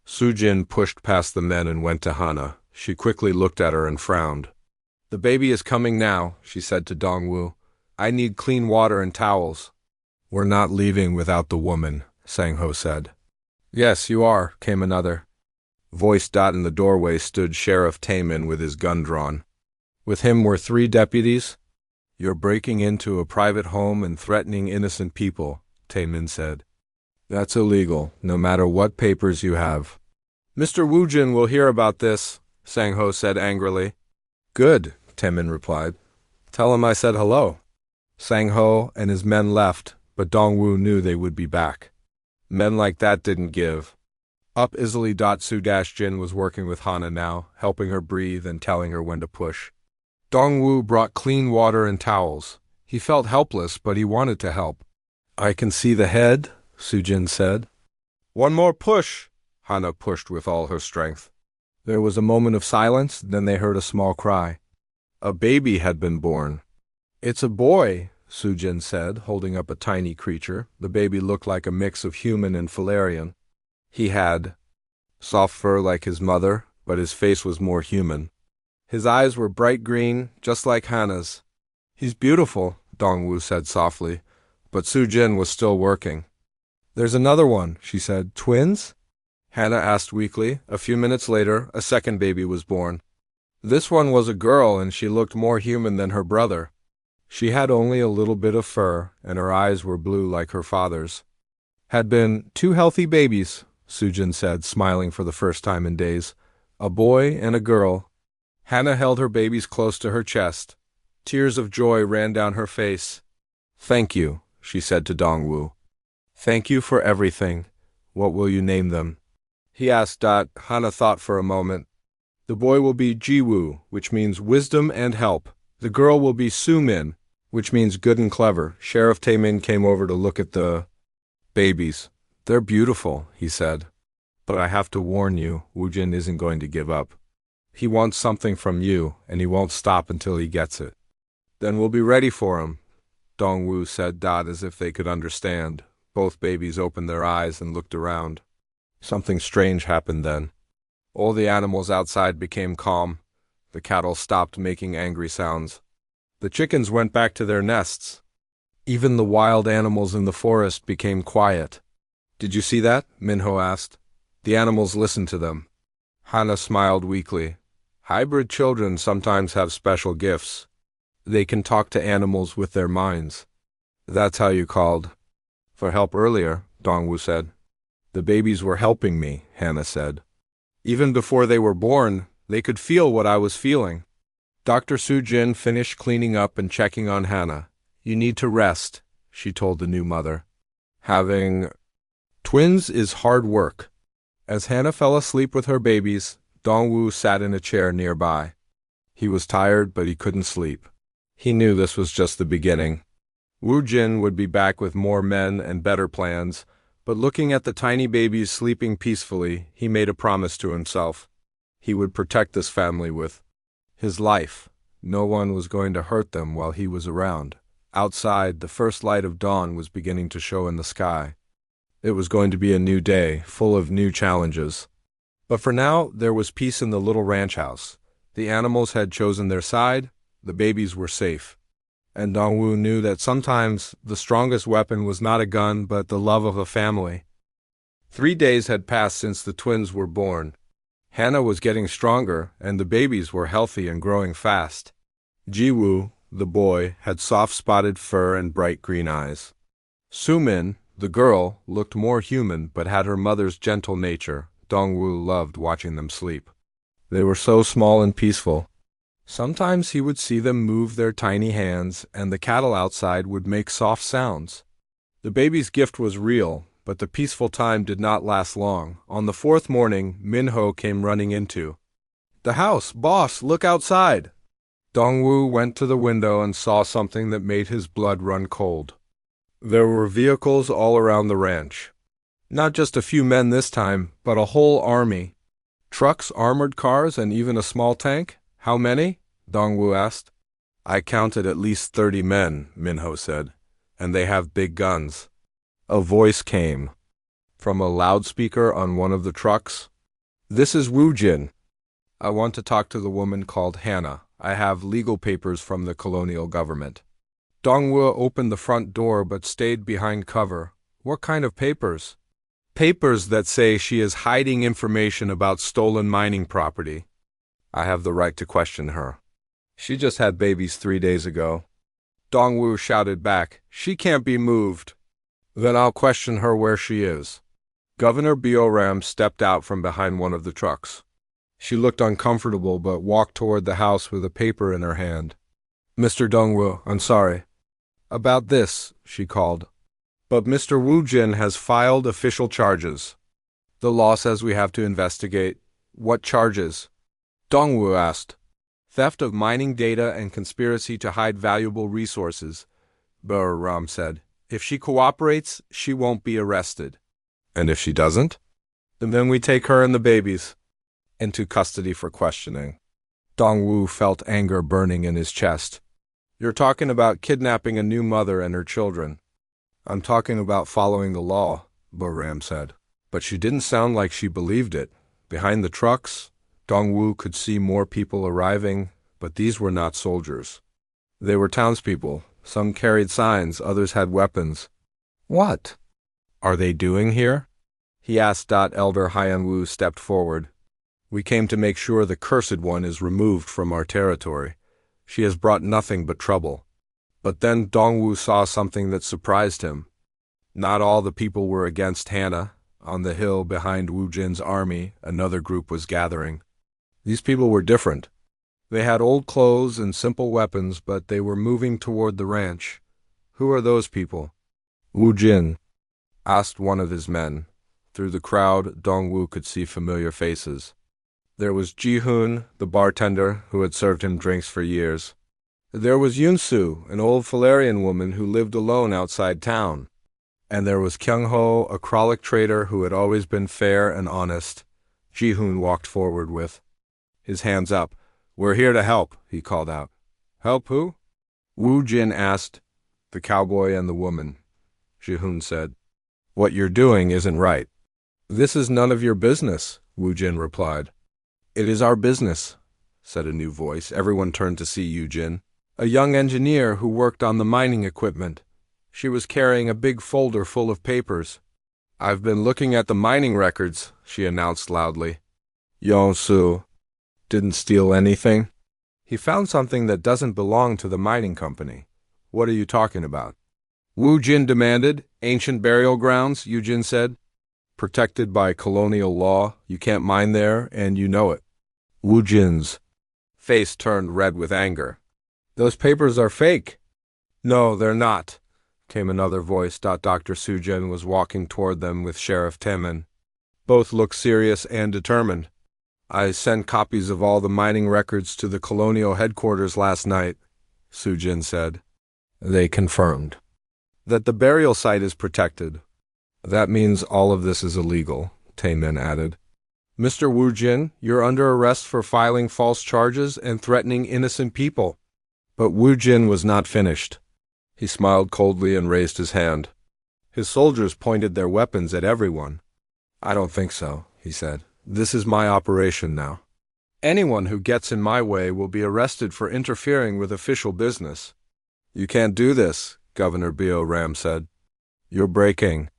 Soo-jin pushed past the men and went to Hana. She quickly looked at her and frowned. "The baby is coming now," she said to Dong-woo. "I need clean water and towels." "We're not leaving without the woman," Sang-ho said. "Yes, you are," came another voice. In the doorway stood Sheriff Tae-min with his gun drawn. With him were 3 deputies. "You're breaking into a private home and threatening innocent people," Tae-min said. "That's illegal, no matter what papers you have." "Mr. Woo-jin will hear about this," Sang-ho said angrily. "Good," Tae-min replied. "Tell him I said hello." Sang-ho and his men left, but Dong-woo knew they would be back. Men like that didn't give up easily. Soo-jin was working with Hana now, helping her breathe and telling her when to push. Dong-woo brought clean water and towels. He felt helpless, but he wanted to help. "I can see the head," Soo-jin said. "One more push." Hana pushed with all her strength. There was a moment of silence, then they heard a small cry. A baby had been born. "It's a boy," Soo-jin said, holding up a tiny creature. The baby looked like a mix of human and Falarian. He had soft fur like his mother, but his face was more human. His eyes were bright green, just like Hana's. "He's beautiful," Dong-woo said softly, but Soo-jin was still working. "There's another one," she said. "Twins?" Hana asked weakly. A few minutes later, a second baby was born. This one was a girl, and she looked more human than her brother. She had only a little bit of fur, and her eyes were blue like her father's. "Had been 2 healthy babies," Soo-jin said, smiling for the first time in days. "A boy and a girl." Hana held her babies close to her chest. Tears of joy ran down her face. "Thank you," she said to Dong-woo. "Thank you for everything. What will you name them?" he asked. Hana thought for a moment. "The boy will be Ji-woo, which means wisdom and help. The girl will be Soo-min, which means good and clever." Sheriff Tae-min came over to look at the babies. "They're beautiful," he said. "But I have to warn you, Woo-jin isn't going to give up. He wants something from you, and he won't stop until he gets it." "Then we'll be ready for him," Dong-woo said. As if they could understand. Both babies opened their eyes and looked around. Something strange happened then. All the animals outside became calm. The cattle stopped making angry sounds. The chickens went back to their nests. Even the wild animals in the forest became quiet. "Did you see that?" Min-ho asked. "The animals listened to them." Hana smiled weakly. "Hybrid children sometimes have special gifts. They can talk to animals with their minds." "That's how you called for help earlier," Dong-woo said. "The babies were helping me," Hana said. "Even before they were born, they could feel what I was feeling." Dr. Soo-jin finished cleaning up and checking on Hana. "You need to rest," she told the new mother. "Having twins is hard work." As Hana fell asleep with her babies, Dong-woo sat in a chair nearby. He was tired, but he couldn't sleep. He knew this was just the beginning. Woo-jin would be back with more men and better plans, but looking at the tiny babies sleeping peacefully, he made a promise to himself. He would protect this family with his life. No one was going to hurt them while he was around. Outside, the first light of dawn was beginning to show in the sky. It was going to be a new day, full of new challenges. But for now, there was peace in the little ranch house. The animals had chosen their side. The babies were safe. and Dongwu knew that sometimes the strongest weapon was not a gun but the love of a family. 3 days had passed since the twins were born. Hannah was getting stronger, and the babies were healthy and growing fast. Jiwoo, the boy, had soft spotted fur and bright green eyes. Sumin, the girl, looked more human but had her mother's gentle nature. Dongwu loved watching them sleep. They were so small and peaceful. Sometimes he would see them move their tiny hands, and the cattle outside would make soft sounds. The baby's gift was real, but the peaceful time did not last long. On the fourth morning, Minho came running into the house. "Boss, look outside!" Dongwu went to the window and saw something that made his blood run cold. There were vehicles all around the ranch. Not just a few men this time, but a whole army. Trucks, armored cars, and even a small tank? "How many?" Dongwu asked. "I counted at least 30 men," Minho said, "and they have big guns." A voice came from a loudspeaker on one of the trucks. "This is Wu Jin. I want to talk to the woman called Hannah. I have legal papers from the colonial government." Dongwu opened the front door but stayed behind cover. "What kind of papers?" "Papers that say she is hiding information about stolen mining property. I have the right to question her. She just had babies 3 days ago." Dongwu shouted back, "She can't be moved." "Then I'll question her where she is." Governor Bioram stepped out from behind one of the trucks. She looked uncomfortable but walked toward the house with a paper in her hand. "Mr. Dongwu, I'm sorry. About this," she called. "But Mr. Wu Jin has filed official charges. The law says we have to investigate." "What charges?" Dongwu asked. "Theft of mining data and conspiracy to hide valuable resources," Bioram said. "If she cooperates, she won't be arrested." "And if she doesn't?" "Then we take her and the babies into custody for questioning." Dongwu felt anger burning in his chest. "You're talking about kidnapping a new mother and her children." "I'm talking about following the law," Bioram said. But she didn't sound like she believed it. Behind the trucks, Dongwu could see more people arriving, but these were not soldiers. They were townspeople. Some carried signs, others had weapons. "What are they doing here?" he asked. Elder Hyanwu stepped forward. "We came to make sure the Cursed One is removed from our territory. She has brought nothing but trouble." But then Dongwu saw something that surprised him. Not all the people were against Hannah. On the hill behind Wu Jin's army, another group was gathering. These people were different. They had old clothes and simple weapons, but they were moving toward the ranch. "Who are those people?" "Wu Jin," asked one of his men. Through the crowd, Dongwu could see familiar faces. There was Ji-hoon, the bartender, who had served him drinks for years. There was Yunsu, an old Falarian woman who lived alone outside town. And there was Kyung-ho, a Kralik trader who had always been fair and honest. Ji-hoon walked forward with his hands up. "We're here to help," he called out. "Help who?" Wu Jin asked. "The cowboy and the woman," Ji-hoon said. "What you're doing isn't right." "This is none of your business," Wu Jin replied. "It is our business," said a new voice. Everyone turned to see Yu Jin, a young engineer who worked on the mining equipment. She was carrying a big folder full of papers. "I've been looking at the mining records," she announced loudly. "Yong-su didn't steal anything. He found something that doesn't belong to the mining company." "What are you talking about?" Wu Jin demanded. "Ancient burial grounds," Yu Jin said. "Protected by colonial law. You can't mine there, and you know it." Wu Jin's face turned red with anger. "Those papers are fake." "No, they're not," came another voice. Dr. Sujin was walking toward them with Sheriff Temin. Both looked serious and determined. "I sent copies of all the mining records to the colonial headquarters last night," Sujin said. They confirmed that the burial site is protected. "That means all of this is illegal," Temin added. "Mr. Wu Jin, you're under arrest for filing false charges and threatening innocent people." But Wu Jin was not finished. He smiled coldly and raised his hand. His soldiers pointed their weapons at everyone. "I don't think so," he said. "This is my operation now. Anyone who gets in my way will be arrested for interfering with official business." You can't do this, Governor Ram said. You're breaking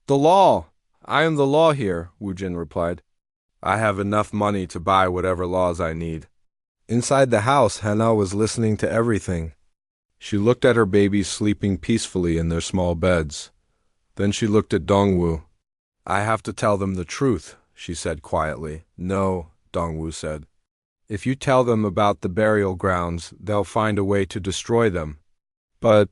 the law. I am the law here, Wujin replied. I have enough money to buy whatever laws I need. Inside the house, Hana was listening to everything. She looked at her babies sleeping peacefully in their small beds. Then she looked at Dongwu. I have to tell them the truth, she said quietly. No, Dongwu said. If you tell them about the burial grounds, they'll find a way to destroy them. But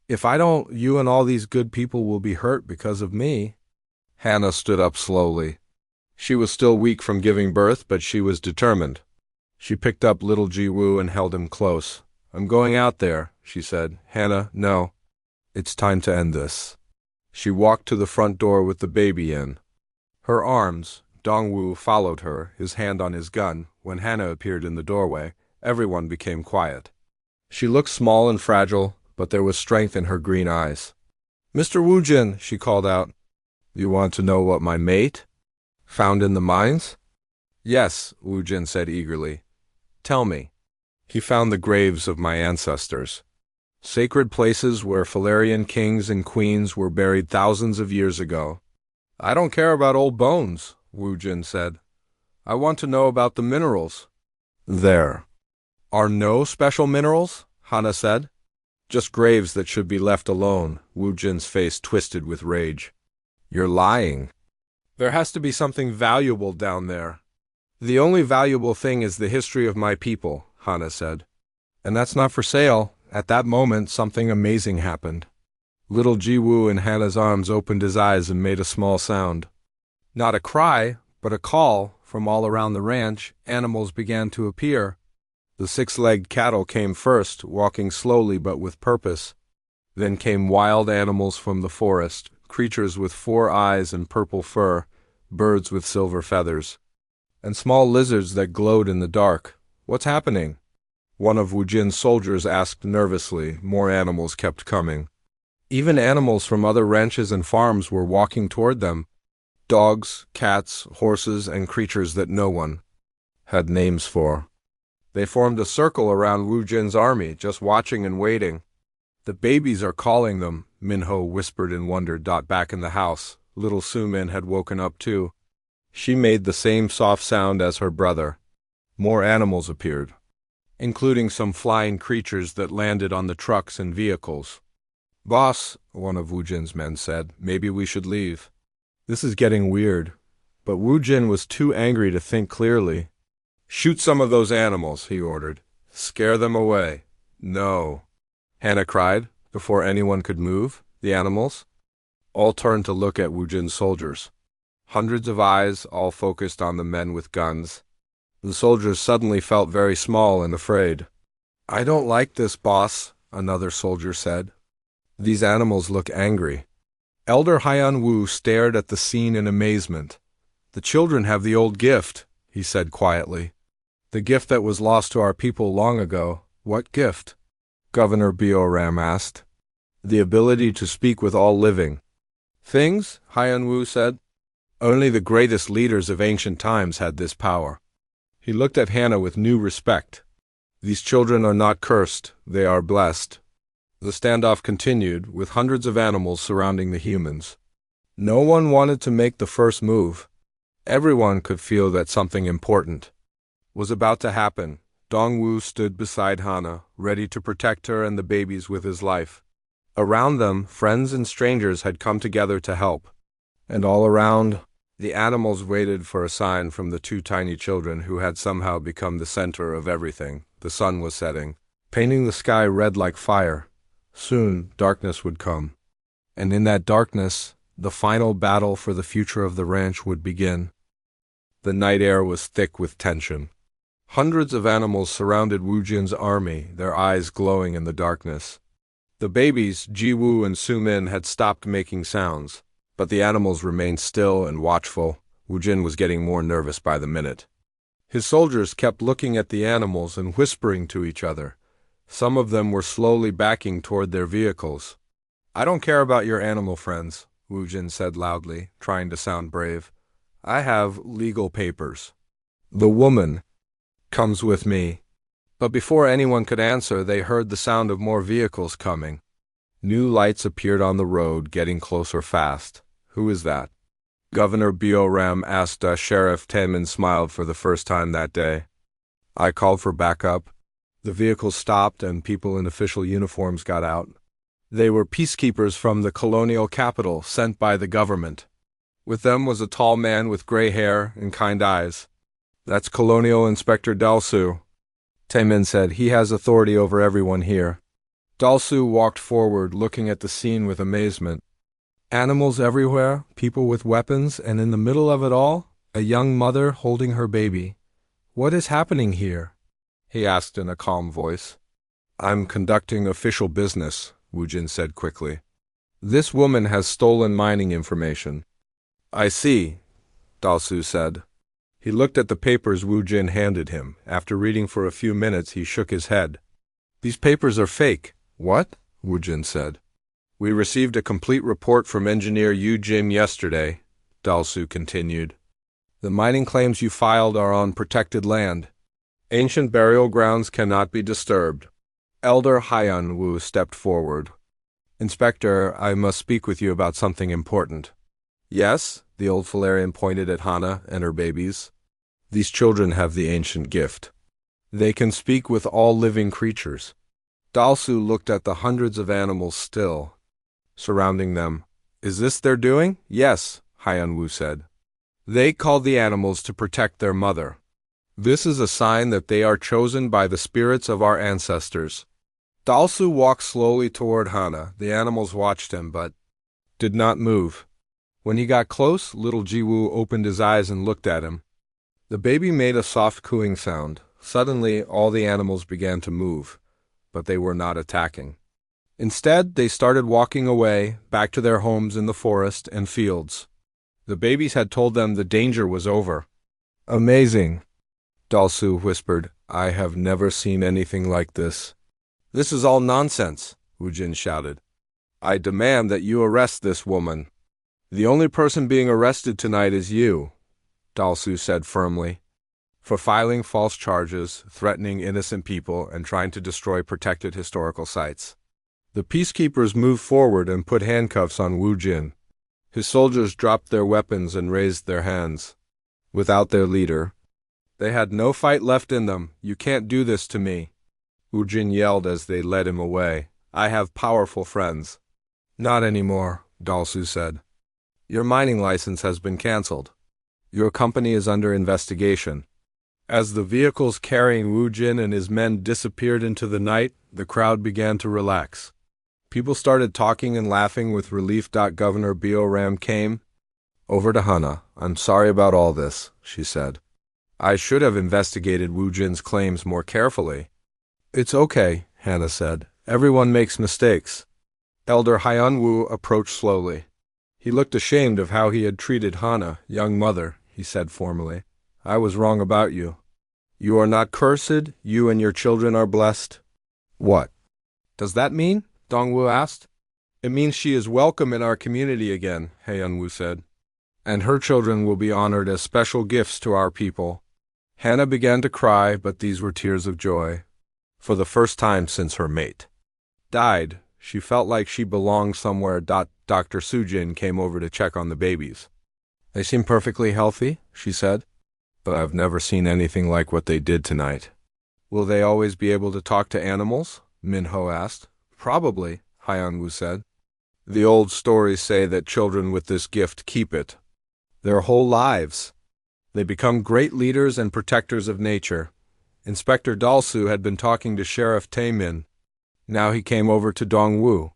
if I don't, you and all these good people will be hurt because of me. Hannah stood up slowly. She was still weak from giving birth, but she was determined. She picked up little Jiwoo and held him close. I'm going out there, she said. Hannah, no. It's time to end this. She walked to the front door with the baby in her arms. Dongwu followed her, his hand on his gun. When Hannah appeared in the doorway, everyone became quiet. She looked small and fragile, but there was strength in her green eyes. Mr. Wujin, she called out. You want to know what my mate found in the mines? Yes, Wujin said eagerly. Tell me. He found the graves of my ancestors. Sacred places where Falarian kings and queens were buried thousands of years ago. I don't care about old bones, Wujin said. I want to know about the minerals. There are no special minerals, Hana said. Just graves that should be left alone. Wujin's face twisted with rage. You're lying. There has to be something valuable down there. The only valuable thing is the history of my people, Hana said. And that's not for sale. At that moment, something amazing happened. Little Jiwoo in Hannah's arms opened his eyes and made a small sound. Not a cry, but a call. From all around the ranch, animals began to appear. The six-legged cattle came first, walking slowly but with purpose. Then came wild animals from the forest, creatures with 4 eyes and purple fur, birds with silver feathers, and small lizards that glowed in the dark. What's happening? One of Wujin's soldiers asked nervously. More animals kept coming. Even animals from other ranches and farms were walking toward them. Dogs, cats, horses, and creatures that no one had names for. They formed a circle around Wujin's army, just watching and waiting. The babies are calling them, Minho whispered in wonder. Back in the house, little Sumin had woken up too. She made the same soft sound as her brother. More animals appeared, including some flying creatures that landed on the trucks and vehicles. Boss, one of Wujin's men said, maybe we should leave. This is getting weird. But Wujin was too angry to think clearly. Shoot some of those animals, he ordered. Scare them away. No, Hannah cried. Before anyone could move, the animals all turned to look at Wujin's soldiers. Hundreds of eyes, all focused on the men with guns. The soldiers suddenly felt very small and afraid. I don't like this, boss, another soldier said. These animals look angry. Elder Haiyan Wu stared at the scene in amazement. The children have the old gift, he said quietly. The gift that was lost to our people long ago. What gift? Governor Ram asked. The ability to speak with all living things, Haiyan Wu said. Only the greatest leaders of ancient times had this power. He looked at Hannah with new respect. These children are not cursed, they are blessed. The standoff continued, with hundreds of animals surrounding the humans. No one wanted to make the first move. Everyone could feel that something important was about to happen. Dongwu stood beside Hannah, ready to protect her and the babies with his life. Around them, friends and strangers had come together to help. And all around, the animals waited for a sign from the 2 tiny children who had somehow become the center of everything. The sun was setting, painting the sky red like fire. Soon, darkness would come. And in that darkness, the final battle for the future of the ranch would begin. The night air was thick with tension. Hundreds of animals surrounded Wujin's army, their eyes glowing in the darkness. The babies, Jiwoo and Sumin, had stopped making sounds, but the animals remained still and watchful. Wujin was getting more nervous by the minute. His soldiers kept looking at the animals and whispering to each other. Some of them were slowly backing toward their vehicles. I don't care about your animal friends, Wujin said loudly, trying to sound brave. I have legal papers. The woman comes with me. But before anyone could answer, they heard the sound of more vehicles coming. New lights appeared on the road, getting closer fast. Who is that? Governor Bioram asked. Sheriff Taman smiled for the first time that day. I called for backup. The vehicles stopped and people in official uniforms got out. They were peacekeepers from the colonial capital sent by the government. With them was a tall man with gray hair and kind eyes. That's Colonial Inspector Dalsu, Taman said. He has authority over everyone here. Dalsu walked forward, looking at the scene with amazement. Animals everywhere, people with weapons, and in the middle of it all, a young mother holding her baby. What is happening here? He asked in a calm voice. I'm conducting official business, Wujin said quickly. This woman has stolen mining information. I see, Dalsu said. He looked at the papers Wujin handed him. After reading for a few minutes, he shook his head. These papers are fake. What? Wujin said. We received a complete report from engineer Yu Jin yesterday, Dalsu continued. The mining claims you filed are on protected land. Ancient burial grounds cannot be disturbed. Elder Haiyan Wu stepped forward. Inspector, I must speak with you about something important. Yes, the old Falarian pointed at Hana and her babies. These children have the ancient gift. They can speak with all living creatures. Dalsu looked at the hundreds of animals still surrounding them. Is this their doing? Yes, Haiyan Wu said. They call the animals to protect their mother. This is a sign that they are chosen by the spirits of our ancestors. Dalsu walked slowly toward Hana. The animals watched him, but did not move. When he got close, little Jiwoo opened his eyes and looked at him. The baby made a soft cooing sound. Suddenly, all the animals began to move, but they were not attacking. Instead, they started walking away, back to their homes in the forest and fields. The babies had told them the danger was over. Amazing, Dalsu whispered. I have never seen anything like this. This is all nonsense, Wujin shouted. I demand that you arrest this woman. The only person being arrested tonight is you, Dalsu said firmly, for filing false charges, threatening innocent people, and trying to destroy protected historical sites. The peacekeepers moved forward and put handcuffs on Wu Jin. His soldiers dropped their weapons and raised their hands. Without their leader, they had no fight left in them. You can't do this to me, Wu Jin yelled as they led him away. I have powerful friends. Not anymore, Dalsu said. Your mining license has been cancelled. Your company is under investigation. As the vehicles carrying Wu Jin and his men disappeared into the night, the crowd began to relax. People started talking and laughing with relief. Governor Bioram came over to Hana. I'm sorry about all this, she said. I should have investigated Wu Jin's claims more carefully. It's okay, Hana said. Everyone makes mistakes. Elder Haiyan Wu approached slowly. He looked ashamed of how he had treated Hana, young mother, he said formally. I was wrong about you. You are not cursed, you and your children are blessed. What does that mean? Dongwu asked. It means she is welcome in our community again, Haiyan Wu said. And her children will be honored as special gifts to our people. Hana began to cry, but these were tears of joy. For the first time since her mate died, she felt like she belonged somewhere. Dr. Sujin came over to check on the babies. They seem perfectly healthy, she said. But I've never seen anything like what they did tonight. Will they always be able to talk to animals? Minho asked. Probably, Haiyan Wu said. The old stories say that children with this gift keep it their whole lives. They become great leaders and protectors of nature. Inspector Dalsu had been talking to Sheriff Taemin. Now he came over to Dongwu.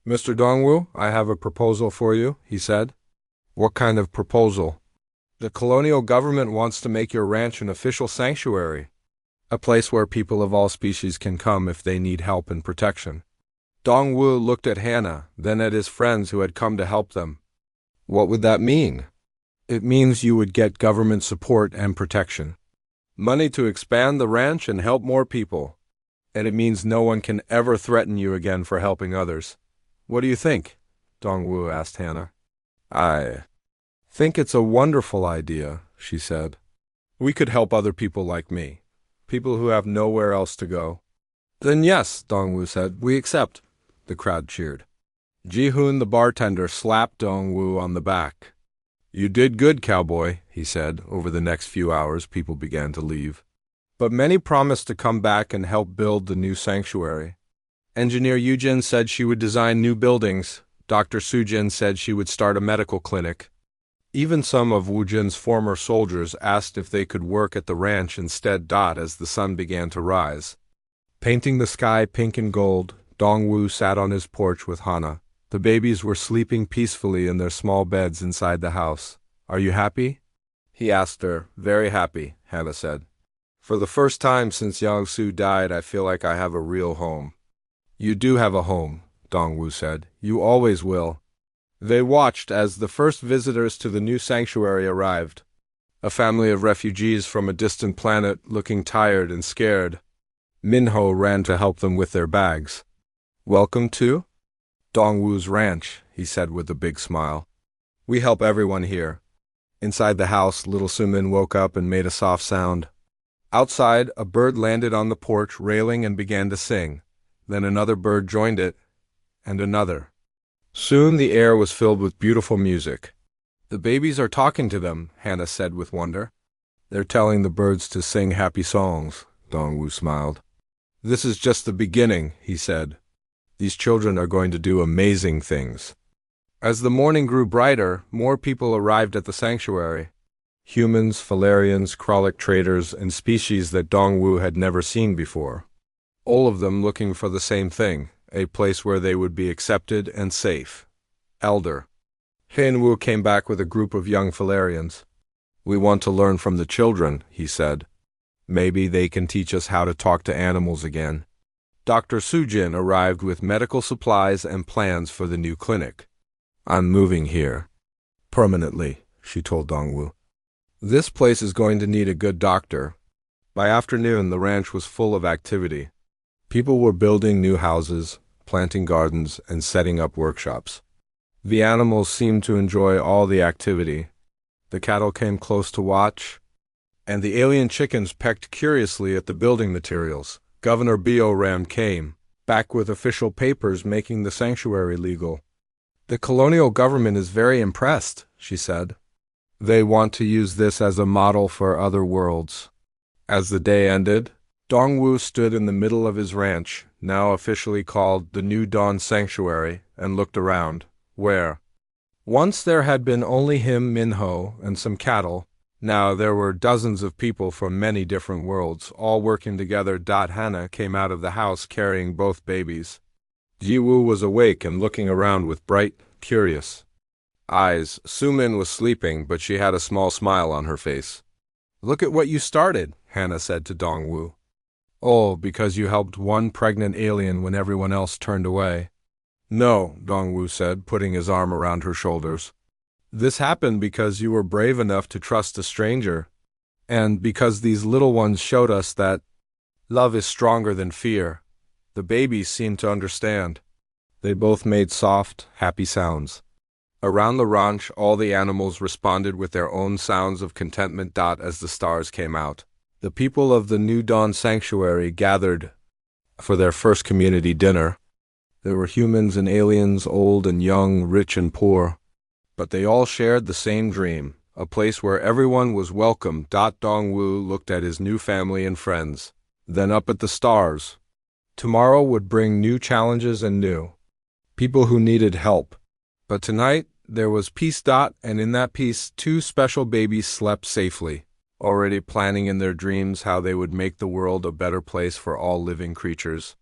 Mr. Dongwu, I have a proposal for you, he said. What kind of proposal? The colonial government wants to make your ranch an official sanctuary, a place where people of all species can come if they need help and protection. Dongwu looked at Hana, then at his friends who had come to help them. What would that mean? It means you would get government support and protection. Money to expand the ranch and help more people. And it means no one can ever threaten you again for helping others. What do you think? Dongwu asked Hana. I think it's a wonderful idea, she said. We could help other people like me. people who have nowhere else to go. Then yes, Dongwu said, we accept. The crowd cheered. Ji-hoon, the bartender, slapped Dongwu on the back. You did good, Cowboy, he said. Over the next few hours, people began to leave. But many promised to come back and help build the new sanctuary. Engineer Yujin said she would design new buildings. Dr. Sujin said she would start a medical clinic. Even some of Wujin's former soldiers asked if they could work at the ranch instead. As the sun began to rise, painting the sky pink and gold, Dongwu sat on his porch with Hana. The babies were sleeping peacefully in their small beds inside the house. Are you happy? He asked her. Very happy, Hana said. For the first time since Yang-su died, I feel like I have a real home. You do have a home, Dongwu said. You always will. They watched as the first visitors to the new sanctuary arrived. A family of refugees from a distant planet, looking tired and scared. Minho ran to help them with their bags. Welcome to Dongwu's ranch, he said with a big smile. We help everyone here. Inside the house, little Sumin woke up and made a soft sound. Outside, a bird landed on the porch railing and began to sing. Then another bird joined it, and another. Soon the air was filled with beautiful music. The babies are talking to them, Hannah said with wonder. They're telling the birds to sing happy songs, Dongwu smiled. This is just the beginning, he said. These children are going to do amazing things. As the morning grew brighter, more people arrived at the sanctuary. Humans, Falarians, Kralik traders, and species that Dongwu had never seen before. All of them looking for the same thing. A place where they would be accepted and safe. Elder Heinwu came back with a group of young Falarians. We want to learn from the children, he said. Maybe they can teach us how to talk to animals again. Dr. Sujin arrived with medical supplies and plans for the new clinic. I'm moving here. Permanently, she told Dongwu. This place is going to need a good doctor. By afternoon, the ranch was full of activity. People were building new houses, planting gardens, and setting up workshops. The animals seemed to enjoy all the activity. The cattle came close to watch, and the alien chickens pecked curiously at the building materials. Governor Bioram came, back with official papers making the sanctuary legal. The colonial government is very impressed, she said. They want to use this as a model for other worlds. As the day ended, Dongwu stood in the middle of his ranch, now officially called the New Dawn Sanctuary, and looked around. Where? Once there had been only him, Minho, and some cattle. Now there were dozens of people from many different worlds, all working together. Hannah came out of the house carrying both babies. Jiwoo was awake and looking around with bright, curious eyes. Sumin was sleeping, but she had a small smile on her face. Look at what you started, Hannah said to Dongwu. Oh, because you helped one pregnant alien when everyone else turned away. No, Dongwu said, putting his arm around her shoulders. This happened because you were brave enough to trust a stranger, and because these little ones showed us that love is stronger than fear. The babies seemed to understand. They both made soft, happy sounds. Around the ranch, all the animals responded with their own sounds of contentment. As the stars came out, the people of the New Dawn Sanctuary gathered for their first community dinner. There were humans and aliens, old and young, rich and poor. But they all shared the same dream, a place where everyone was welcome. Dongwu looked at his new family and friends, then up at the stars. Tomorrow would bring new challenges and new people who needed help. But tonight, there was peace. And in that peace, two special babies slept safely, already planning in their dreams how they would make the world a better place for all living creatures.